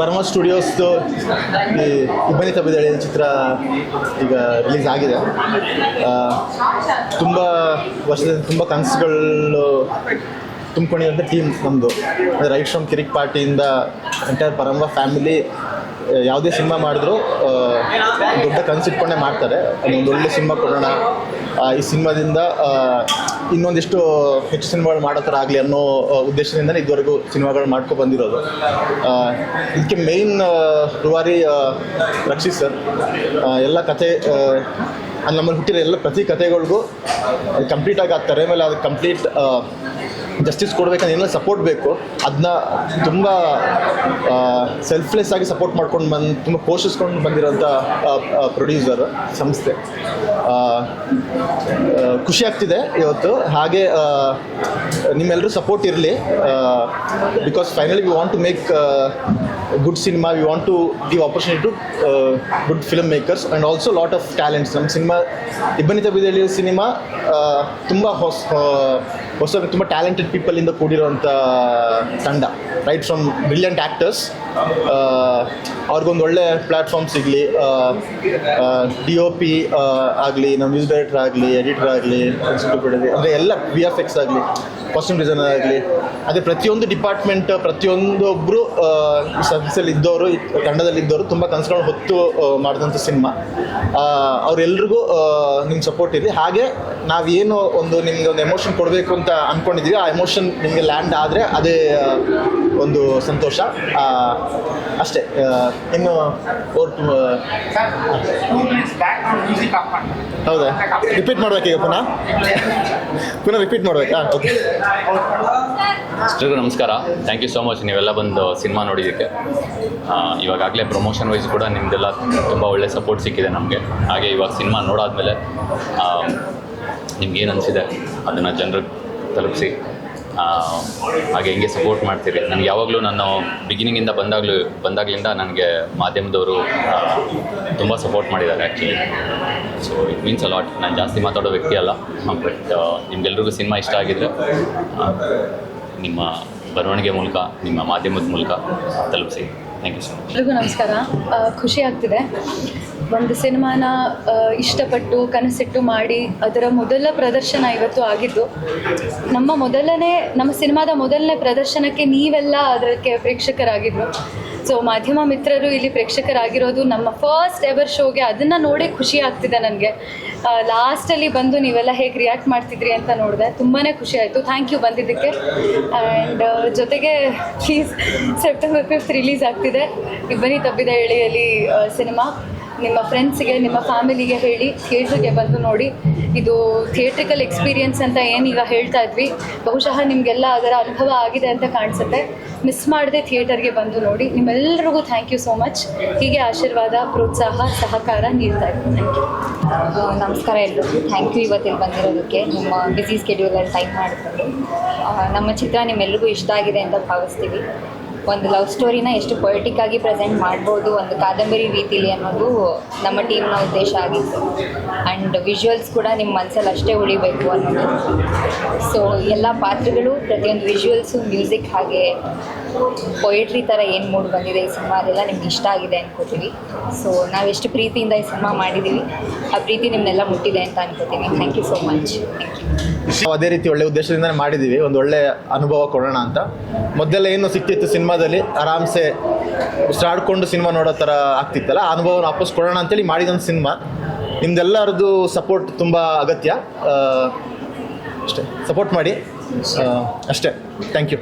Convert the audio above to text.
ಪರಮ ಸ್ಟುಡಿಯೋಸ್ದು ಈ ಇಬ್ಬನಿ ತಬ್ಬಿದಳೆ ಚಿತ್ರ ಈಗ ರಿಲೀಸ್ ಆಗಿದೆ. ತುಂಬ ವರ್ಷದಿಂದ ತುಂಬ ಕನಸುಗಳು ತುಂಬಿಕೊಂಡಿರೋಂಥ ಟೀಮ್ ನಮ್ಮದು. ರೈಟ್ ಫ್ರಮ್ ಕಿರಿಕ್ ಪಾರ್ಟಿಯಿಂದ ಎಂಟೈರ್ ಪರಂಬ ಫ್ಯಾಮಿಲಿ ಯಾವುದೇ ಸಿನಿಮಾ ಮಾಡಿದ್ರು ದೊಡ್ಡ ಕನಸಿಟ್ಕೊಂಡೇ ಮಾಡ್ತಾರೆ. ಒಂದು ಒಳ್ಳೆ ಸಿನಿಮಾ ಕೊಡೋಣ, ಈ ಸಿನಿಮಾದಿಂದ ಇನ್ನೊಂದಿಷ್ಟು ಹೆಚ್ಚು ಸಿನಿಮಾಗಳು ಮಾಡೋ ಥರ ಆಗಲಿ ಅನ್ನೋ ಉದ್ದೇಶದಿಂದನೇ ಇದುವರೆಗೂ ಸಿನಿಮಾಗಳು ಮಾಡ್ಕೊ ಬಂದಿರೋದು. ಇದಕ್ಕೆ ಮೇಯ್ನ್ ರೂವಾರಿ ರಕ್ಷಿತ್ ಸರ್. ಎಲ್ಲ ಕತೆ ನಮ್ಮಲ್ಲಿ ಹುಟ್ಟಿರೋ ಎಲ್ಲ ಪ್ರತಿ ಕತೆಗಳಿಗೂ ಅದು ಕಂಪ್ಲೀಟಾಗಿ ಆಗ್ತಾರೆ. ಆಮೇಲೆ ಅದು ಕಂಪ್ಲೀಟ್ ಜಸ್ಟಿಸ್ ಕೊಡಬೇಕಂದ್ರೆ ಏನೆಲ್ಲ ಸಪೋರ್ಟ್ ಬೇಕು ಅದನ್ನ ತುಂಬ ಸೆಲ್ಫ್ಲೆಸ್ ಆಗಿ ಸಪೋರ್ಟ್ ಮಾಡ್ಕೊಂಡು ತುಂಬ ಪೋಷಿಸ್ಕೊಂಡು ಬಂದಿರೋಂಥ ಪ್ರೊಡ್ಯೂಸರ್ ಸಂಸ್ಥೆ. ಖುಷಿ ಆಗ್ತಿದೆ ಇವತ್ತು. ಹಾಗೆ ನಿಮ್ಮೆಲ್ಲರೂ ಸಪೋರ್ಟ್ ಇರಲಿ, because finally we want to make good cinema. We want to give opportunity to good film makers and also lot of talents. ನಮ್ಮ ಸಿನಿಮಾ ಇಬ್ಬನಿ ತಬ್ಬಿದಳೆ ಸಿನಿಮಾ ತುಂಬ ಹೊಸ ತುಂಬ ಟ್ಯಾಲೆಂಟೆಡ್ ಪೀಪಲಿಂದ ಕೂಡಿರೋಂಥ ತಂಡ. ರೈಟ್ ಫ್ರಮ್ ಬ್ರಿಲಿಯಂಟ್ ಆ್ಯಕ್ಟರ್ಸ್, ಅವ್ರಿಗೊಂದು ಒಳ್ಳೆ ಪ್ಲ್ಯಾಟ್ಫಾರ್ಮ್ ಸಿಗಲಿ. DOP ಆಗಲಿ, ನಮ್ಮ ಮ್ಯೂಸಿಕ್ ಡೈರೆಕ್ಟರ್ ಆಗಲಿ, ಎಡಿಟರ್ ಆಗಲಿ, ಅಂದರೆ ಎಲ್ಲ VFX ಆಗಲಿ, ಕಾಸ್ಟ್ಯೂಮ್ ಡಿಸೈನರ್ ಆಗಲಿ, ಅದೇ ಪ್ರತಿಯೊಂದು ಡಿಪಾರ್ಟ್ಮೆಂಟ್ ಪ್ರತಿಯೊಂದೊಬ್ಬರು ಸರ್ವಿಸಲ್ಲಿ ಇದ್ದವರು, ತಂಡದಲ್ಲಿದ್ದವರು ತುಂಬ ಕನಸುಗಳನ್ನು ಹೊತ್ತು ಮಾಡಿದಂಥ ಸಿನಿಮಾ. ಅವರೆಲ್ರಿಗೂ ನಿಮ್ಮ ಸಪೋರ್ಟ್ ಇರಲಿ. ಹಾಗೆ ನಾವೇನು ನಿಮಗೆ ಒಂದು ಎಮೋಷನ್ ಕೊಡಬೇಕು ಅಂತ ಅಂದ್ಕೊಂಡಿದ್ದೀವಿ, ಆ ಎಮೋಷನ್ ನಿಮಗೆ ಲ್ಯಾಂಡ್ ಆದರೆ ಅದೇ ಒಂದು ಸಂತೋಷ ಅಷ್ಟೇ. ಇನ್ನು ಹೌದಾ, ರಿಪೀಟ್ ಮಾಡಬೇಕೀಗ ಪುನಃ ರಿಪೀಟ್ ಮಾಡಬೇಕಾ? ಓಕೆ. ಎಲ್ರಿಗೂ ನಮಸ್ಕಾರ. ಥ್ಯಾಂಕ್ ಯು ಸೋ ಮಚ್ ನೀವೆಲ್ಲ ಬಂದು ಸಿನಿಮಾ ನೋಡಿದ್ದಕ್ಕೆ. ಇವಾಗಲೇ ಪ್ರಮೋಷನ್ ವೈಸ್ ಕೂಡ ನಿಮ್ಮದೆಲ್ಲ ತುಂಬ ಒಳ್ಳೆ ಸಪೋರ್ಟ್ ಸಿಕ್ಕಿದೆ ನಮಗೆ. ಹಾಗೆ ಇವಾಗ ಸಿನಿಮಾ ನೋಡಾದ್ಮೇಲೆ ನಿಮ್ಗೇನು ಅನಿಸಿದೆ ಅದನ್ನು ಜನರಿಗೆ ತಲುಪಿಸಿ, ಹಾಗೆ ಹೆಂಗೆ ಸಪೋರ್ಟ್ ಮಾಡ್ತೀರಿ. ನನಗೆ ಯಾವಾಗಲೂ ನಾನು ಬಿಗಿನಿಂಗಿಂದ ಬಂದಾಗಲಿಂದ ನನಗೆ ಮಾಧ್ಯಮದವರು ತುಂಬ ಸಪೋರ್ಟ್ ಮಾಡಿದ್ದಾರೆ actually. So it means a lot. ನಾನು ಜಾಸ್ತಿ ಮಾತಾಡೋ ವ್ಯಕ್ತಿ ಅಲ್ಲ, ಬಟ್ ನಿಮ್ಗೆಲ್ರಿಗೂ ಸಿನಿಮಾ ಇಷ್ಟ ಆಗಿದ್ದರೆ ನಿಮ್ಮ ಬರವಣಿಗೆ ಮೂಲಕ, ನಿಮ್ಮ ಮಾಧ್ಯಮದ ಮೂಲಕ ತಲುಪಿಸಿ. Thank you so much. ಎಲ್ರಿಗೂ ನಮಸ್ಕಾರ. ಖುಷಿ ಆಗ್ತಿದೆ. ಒಂದು ಸಿನಿಮಾನ ಇಷ್ಟಪಟ್ಟು ಕನಸಿಟ್ಟು ಮಾಡಿ ಅದರ ಮೊದಲ ಪ್ರದರ್ಶನ ಇವತ್ತು ಆಗಿದ್ದು. ನಮ್ಮ ಸಿನಿಮಾದ ಮೊದಲನೇ ಪ್ರದರ್ಶನಕ್ಕೆ ನೀವೆಲ್ಲ ಅದಕ್ಕೆ ಪ್ರೇಕ್ಷಕರಾಗಿದ್ರು. ಸೊ ಮಾಧ್ಯಮ ಮಿತ್ರರು ಇಲ್ಲಿ ಪ್ರೇಕ್ಷಕರಾಗಿರೋದು ನಮ್ಮ ಫಸ್ಟ್ ಎವರ್ ಶೋಗೆ. ಅದನ್ನು ನೋಡಿ ಖುಷಿ ಆಗ್ತಿದೆ ನನಗೆ. ಲಾಸ್ಟಲ್ಲಿ ಬಂದು ನೀವೆಲ್ಲ ಹೇಗೆ ರಿಯಾಕ್ಟ್ ಮಾಡ್ತಿದ್ರಿ ಅಂತ ನೋಡಿದೆ, ತುಂಬಾ ಖುಷಿ ಆಯಿತು. ಥ್ಯಾಂಕ್ ಯು ಬಂದಿದ್ದಕ್ಕೆ. ಆ್ಯಂಡ್ ಜೊತೆಗೆ ಪ್ಲೀಸ್ ಸೆಪ್ಟೆಂಬರ್ 5 ರಿಲೀಸ್ ಆಗ್ತಿದೆ ಇಬ್ಬನಿ ತಬ್ಬಿದಳೆಯಲ್ಲಿ ಸಿನಿಮಾ. ನಿಮ್ಮ ಫ್ರೆಂಡ್ಸಿಗೆ, ನಿಮ್ಮ ಫ್ಯಾಮಿಲಿಗೆ ಹೇಳಿ ಥಿಯೇಟ್ರಿಗೆ ಬಂದು ನೋಡಿ. ಇದು ಥಿಯೇಟ್ರಿಕಲ್ ಎಕ್ಸ್ಪೀರಿಯನ್ಸ್ ಅಂತ ಏನೀಗ ಹೇಳ್ತಾ ಇದ್ವಿ, ಬಹುಶಃ ನಿಮಗೆಲ್ಲ ಅದರ ಅನುಭವ ಆಗಿದೆ ಅಂತ ಕಾಣಿಸುತ್ತೆ. ಮಿಸ್ ಮಾಡದೆ ಥಿಯೇಟರ್ಗೆ ಬಂದು ನೋಡಿ. ನಿಮ್ಮೆಲ್ಲರಿಗೂ ಥ್ಯಾಂಕ್ ಯು ಸೋ ಮಚ್. ಹೀಗೆ ಆಶೀರ್ವಾದ, ಪ್ರೋತ್ಸಾಹ, ಸಹಕಾರ ನೀಡ್ತಾ ಇದ್ದೀನಿ. Thank you. ನಮಸ್ಕಾರ ಎಲ್ರಿಗೂ. ಥ್ಯಾಂಕ್ ಯು ಇವತ್ತಿಲ್ಲಿ ಬಂದಿರೋದಕ್ಕೆ, ನಿಮ್ಮ ಬ್ಯುಸಿ ಸ್ಕೆಡ್ಯೂಲಲ್ಲಿ ಟೈಮ್ ಮಾಡಿಕೊಂಡು. ನಮ್ಮ ಚಿತ್ರ ನಿಮ್ಮೆಲ್ಲರಿಗೂ ಇಷ್ಟ ಆಗಿದೆ ಅಂತ ಭಾವಿಸ್ತೀವಿ. ಒಂದು ಲವ್ ಸ್ಟೋರಿನ ಎಷ್ಟು ಪೊಯಿಟಿಕ್ ಆಗಿ ಪ್ರೆಸೆಂಟ್ ಮಾಡ್ಬೋದು ಒಂದು ಕಾದಂಬರಿ ರೀತಿಲಿ ಅನ್ನೋದು ನಮ್ಮ ಟೀಮ್ನ ಉದ್ದೇಶ ಆಗಿತ್ತು. ಆ್ಯಂಡ್ ವಿಜುವಲ್ಸ್ ಕೂಡ ನಿಮ್ಮ ಮನಸ್ಸಲ್ಲಿ ಅಷ್ಟೇ ಉಳಿಬೇಕು ಅನ್ನೋದು. ಸೊ ಎಲ್ಲ ಪಾತ್ರಗಳು, ಪ್ರತಿಯೊಂದು ವಿಜುವಲ್ಸು, ಮ್ಯೂಸಿಕ್, ಹಾಗೆ ಪೊಯೆಟ್ರಿ ಥರ ಏನು ಮೂಡ್ ಬಂದಿದೆ ಈ ಸಿನಿಮಾ, ಅದೆಲ್ಲ ನಿಮ್ಗೆ ಇಷ್ಟ ಆಗಿದೆ ಅನ್ಕೋತೀವಿ. ಸೊ ನಾವೆಷ್ಟು ಪ್ರೀತಿಯಿಂದ ಈ ಸಿನಿಮಾ ಮಾಡಿದ್ದೀವಿ, ಆ ಪ್ರೀತಿ ನಿಮ್ಮನ್ನೆಲ್ಲ ಮುಟ್ಟಿದೆ ಅಂತ ಅನ್ಕೋತೀವಿ. Thank you so much. Thank you. ಅದೇ ರೀತಿ ಒಳ್ಳೆ ಉದ್ದೇಶದಿಂದ ಮಾಡಿದ್ದೀವಿ, ಒಂದು ಒಳ್ಳೆ ಅನುಭವ ಕೊಡೋಣ ಅಂತ. ಮೊದಲೆಲ್ಲ ಏನು ಸಿಕ್ತಿತ್ತು ಸಿನಿಮಾದಲ್ಲಿ, ಆರಾಮ್ಸೆ ಉಸಿರಾಡ್ಕೊಂಡು ಸಿನಿಮಾ ನೋಡೋ ಥರ ಆಗ್ತಿತ್ತಲ್ಲ, ಆ ಅನುಭವನ ವಾಪಸ್ ಕೊಡೋಣ ಅಂತೇಳಿ ಮಾಡಿದಂಥ ಸಿನಿಮಾ. ನಿಮ್ದೆಲ್ಲರದ್ದು ಸಪೋರ್ಟ್ ತುಂಬ ಅಗತ್ಯ. ಅಷ್ಟೇ, ಸಪೋರ್ಟ್ ಮಾಡಿ ಅಷ್ಟೇ. Thank you.